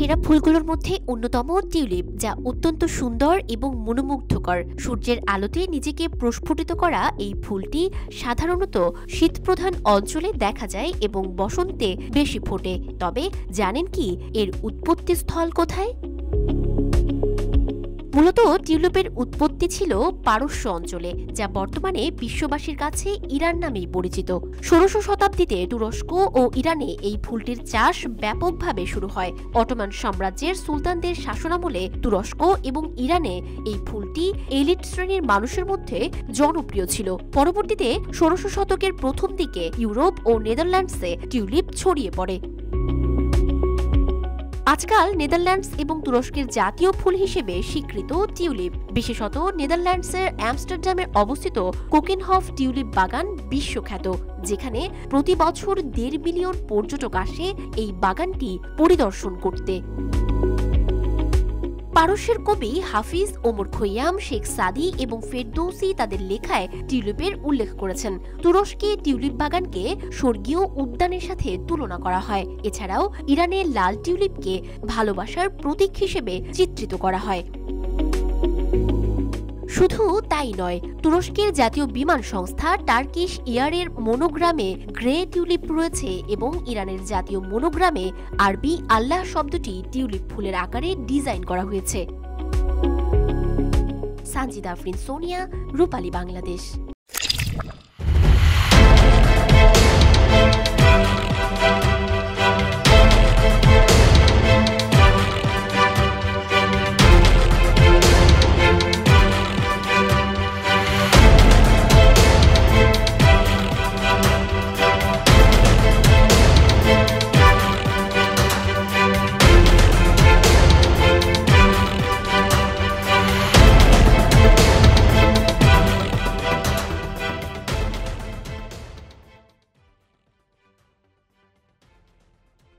সেরা ফুলগুলোর মধ্যে অন্যতম টিউলিপ, যা অত্যন্ত সুন্দর এবং মনোমুগ্ধকর। সূর্যের আলোতে নিজেকে প্রস্ফুটিত করা এই ফুলটি সাধারণত শীতপ্রধান অঞ্চলে দেখা যায় এবং বসন্তে বেশি ফোটে। তবে জানেন কি এর উৎপত্তি স্থল কোথায়? মূলত টিউলিপের উৎপত্তি ছিল পারস্য অঞ্চলে, যা বর্তমানে বিশ্ববাসীর কাছে ইরান নামেই পরিচিত। ১৬শ শতাব্দীতে তুরস্ক ও ইরানে এই ফুলটির চাষ ব্যাপকভাবে শুরু হয়। অটোমান সাম্রাজ্যের সুলতানদের শাসনামলে তুরস্ক এবং ইরানে এই ফুলটি এলিট শ্রেণীর মানুষের মধ্যে জনপ্রিয় ছিল। পরবর্তীতে ১৬শ শতকের প্রথম দিকে ইউরোপ ও নেদারল্যান্ডসে টিউলিপ ছড়িয়ে পড়ে। আজকাল নেদারল্যান্ডস এবং তুরস্কের জাতীয় ফুল হিসেবে স্বীকৃত টিউলিপ, বিশেষত নেদারল্যান্ডসের আমস্টারডামে অবস্থিত কোকেনহফ টিউলিপ বাগান বিশ্বখ্যাত, যেখানে প্রতি বছর ১.৫ মিলিয়ন পর্যটক আসে এই বাগানটি পরিদর্শন করতে। পারস্যের কবি হাফিজ, ওমর খৈয়াম, শেখ সাদি এবং ফেরদৌসি তাদের লেখায় টিউলিপের উল্লেখ করেছেন। তুরস্কে টিউলিপ বাগানকে স্বর্গীয় উদ্যানের সাথে তুলনা করা হয়। এছাড়াও ইরানে লাল টিউলিপকে ভালোবাসার প্রতীক হিসেবে চিত্রিত করা হয়। শুধু তাই নয়, তুরস্কের জাতীয় বিমান সংস্থা টার্কিশ এয়ারের মনোগ্রামে গ্রে টিউলিপ রয়েছে এবং ইরানের জাতীয় মনোগ্রামে আরবি আল্লাহ শব্দটি টিউলিপ ফুলের আকারে ডিজাইন করা হয়েছে। সানজিদা আফরিন, সোনিয়া, রূপালী বাংলাদেশ।